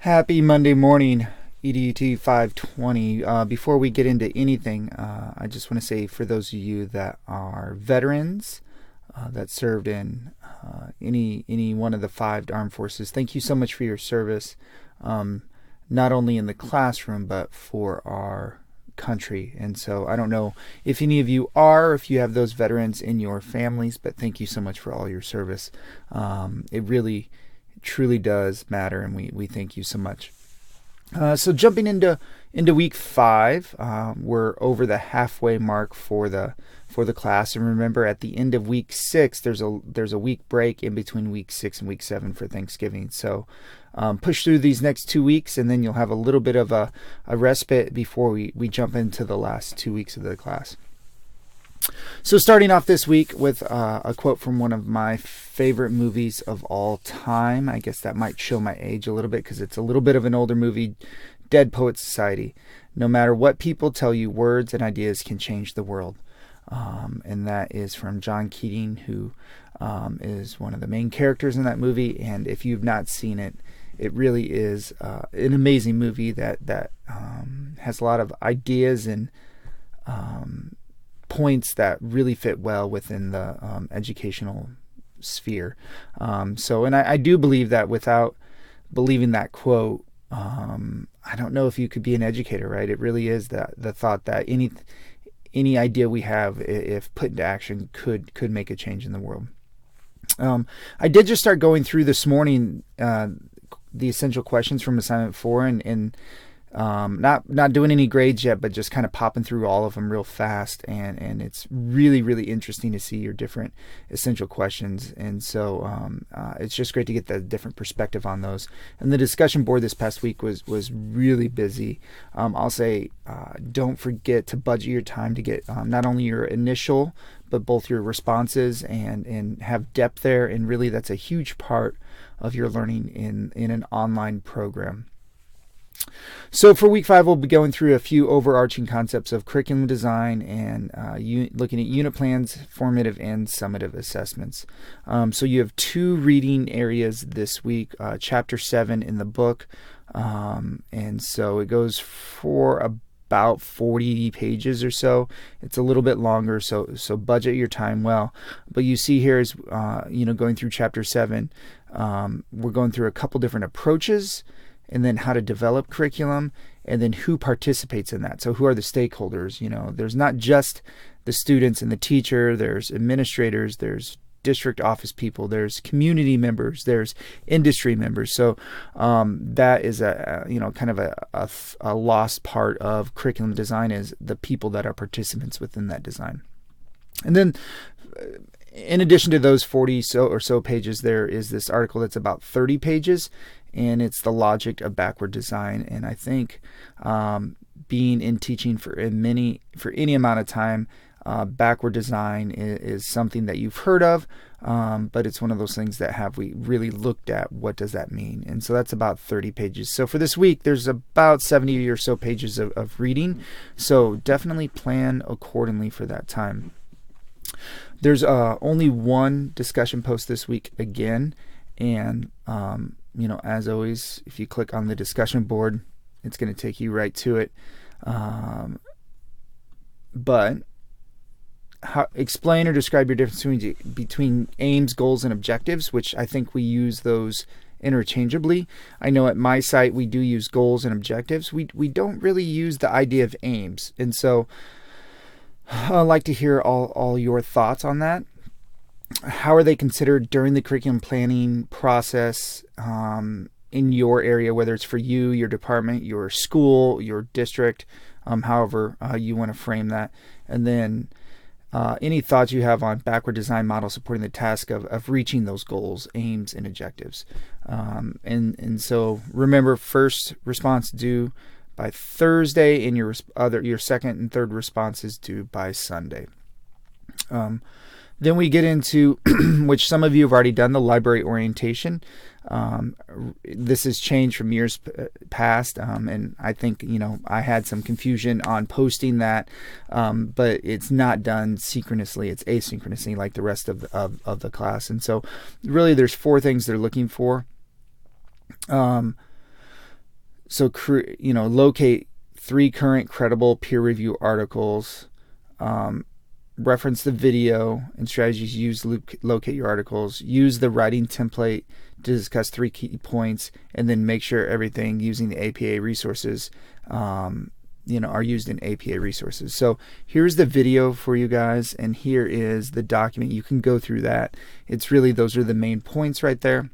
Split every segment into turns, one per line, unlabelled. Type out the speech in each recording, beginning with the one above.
Happy Monday morning, EDUT 520. Before we get into anything, I just want to say for those of you that are veterans that served in any one of the five armed forces, thank you so much for your service, not only in the classroom but for our country. And so I don't know if any of you are, if you have those veterans in your families, but thank you so much for all your service. It really truly does matter, and we thank you so much. So jumping into week 5, we're over the halfway mark for the class, and remember at the end of week 6 there's a week break in between week 6 and week 7 for Thanksgiving. So push through these next 2 weeks, and then you'll have a little bit of a respite before we jump into the last 2 weeks of the class. So starting off this week with a quote from one of my favorite movies of all time. I guess that might show my age a little bit because it's a little bit of an older movie, Dead Poets Society. No matter what people tell you, words and ideas can change the world. And that is from John Keating, who is one of the main characters in that movie. And if you've not seen it, it really is an amazing movie that has a lot of ideas and points that really fit well within the educational sphere. And I do believe that without believing that quote, I don't know if you could be an educator, right? It really is the thought that any idea we have, if put into action, could make a change in the world. I did just start going through this morning the essential questions from assignment 4, and not doing any grades yet, but just kind of popping through all of them real fast, and it's really interesting to see your different essential questions. And so it's just great to get the different perspective on those. And the discussion board this past week was really busy. I'll say don't forget to budget your time to get not only your initial but both your responses and have depth there, and really that's a huge part of your learning in an online program. So for week 5, we'll be going through a few overarching concepts of curriculum design and looking at unit plans, formative and summative assessments. So you have 2 reading areas this week, chapter 7 in the book, and so it goes for about 40 pages or so. It's a little bit longer, so budget your time well. But you see here is going through chapter 7, we're going through a couple different approaches, and then how to develop curriculum, and then who participates in that. So who are the stakeholders? There's not just the students and the teacher, there's administrators, there's district office people, there's community members, there's industry members. So that is kind of a lost part of curriculum design, is the people that are participants within that design. And then in addition to those 40 or so pages, there is this article that's about 30 pages, and it's the logic of backward design. And I think being in teaching for any amount of time, backward design is something that you've heard of, but it's one of those things that have we really looked at what does that mean. And so that's about 30 pages. So for this week, there's about 70 or so pages of reading. So definitely plan accordingly for that time. There's only one discussion post this week again, and as always, if you click on the discussion board, it's going to take you right to it. But explain or describe your difference between aims, goals, and objectives, which I think we use those interchangeably. I know at my site we do use goals and objectives. We don't really use the idea of aims, and so I'd like to hear all your thoughts on that. How are they considered during the curriculum planning process in your area, whether it's for you, your department, your school, your district, however you want to frame that. And then any thoughts you have on backward design model supporting the task of reaching those goals, aims, and objectives. And so remember, first response due by Thursday, and your second and third responses due by Sunday. Then we get into, which some of you have already done, the library orientation. This has changed from years past, and I think I had some confusion on posting that, but it's not done synchronously; it's asynchronously, like the rest of the class. And so, really, there's 4 things they're looking for. locate 3 current credible peer review articles, reference the video and strategies used to locate your articles, use the writing template to discuss 3 key points, and then make sure everything using the APA resources are used in APA resources. So here's the video for you guys, and here is the document. You can go through that. It's really, those are the main points right there.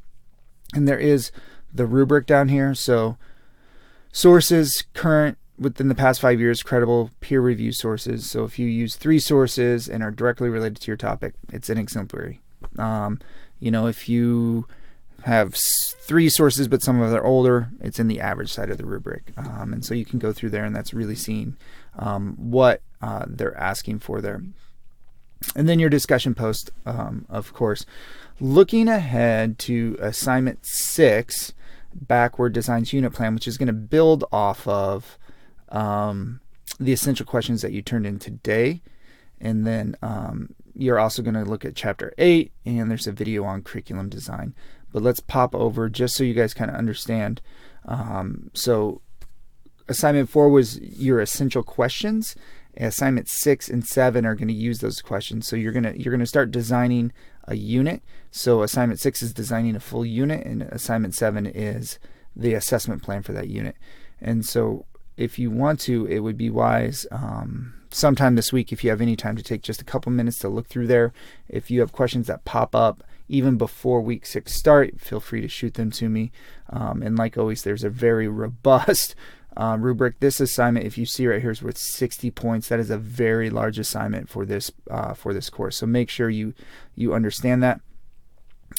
And there is the rubric down here. So sources, current, within the past 5 years, credible peer review sources. So if you use 3 sources and are directly related to your topic, it's an exemplary. If you have 3 sources but some of them are older, it's in the average side of the rubric. And so you can go through there, and that's really seeing what they're asking for there. And then your discussion post, of course. Looking ahead to assignment 6, backward designs unit plan, which is going to build off of the essential questions that you turned in today. And then you're also going to look at chapter 8, and there's a video on curriculum design. But let's pop over just so you guys kind of understand. So assignment 4 was your essential questions. Assignment 6 and 7 are going to use those questions. So you're gonna start designing a unit. So assignment 6 is designing a full unit, and assignment 7 is the assessment plan for that unit. And so if you want to, it would be wise sometime this week, if you have any time, to take just a couple minutes to look through there. If you have questions that pop up even before week 6 start, feel free to shoot them to me. And like always, there's a very robust rubric. This assignment, if you see right here, is worth 60 points. That is a very large assignment for this course. So make sure you understand that.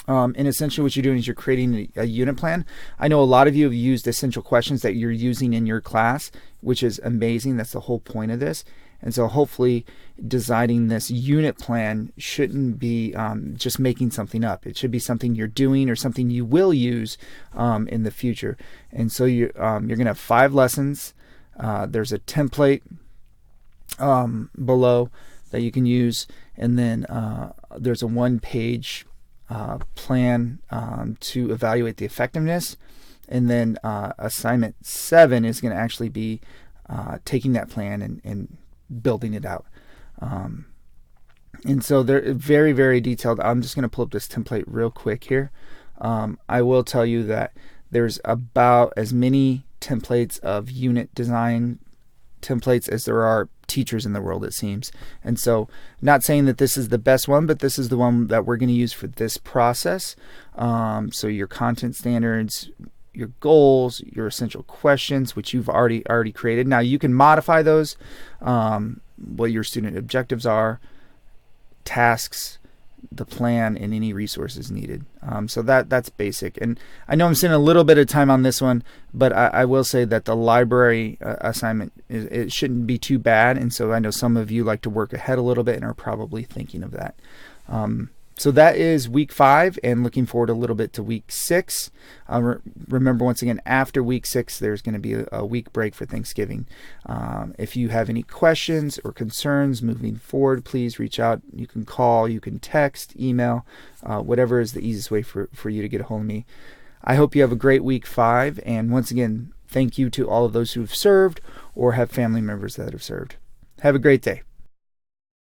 And essentially what you're doing is you're creating a unit plan. I know a lot of you have used essential questions that you're using in your class, which is amazing. That's the whole point of this. And so hopefully designing this unit plan shouldn't be just making something up. It should be something you're doing or something you will use in the future. And so you're going to have 5 lessons. There's a template below that you can use. And then there's a 1-page plan to evaluate the effectiveness. And then assignment 7 is going to actually be taking that plan and building it out. And so they're very, very detailed. I'm just going to pull up this template real quick here. I will tell you that there's about as many templates of unit design templates as there are teachers in the world, it seems. And so, not saying that this is the best one, but this is the one that we're going to use for this process. So your content standards, your goals, your essential questions, which you've already created. Now you can modify those, what your student objectives are, tasks, the plan, and any resources needed. So that's basic. And I know I'm spending a little bit of time on this one, but I will say that the library assignment, it shouldn't be too bad. And so I know some of you like to work ahead a little bit and are probably thinking of that. So that is week 5, and looking forward a little bit to week 6. Remember, once again, after week 6, there's going to be a week break for Thanksgiving. If you have any questions or concerns moving forward, please reach out. You can call, you can text, email, whatever is the easiest way for you to get a hold of me. I hope you have a great week 5, and once again, thank you to all of those who have served or have family members that have served. Have a great day.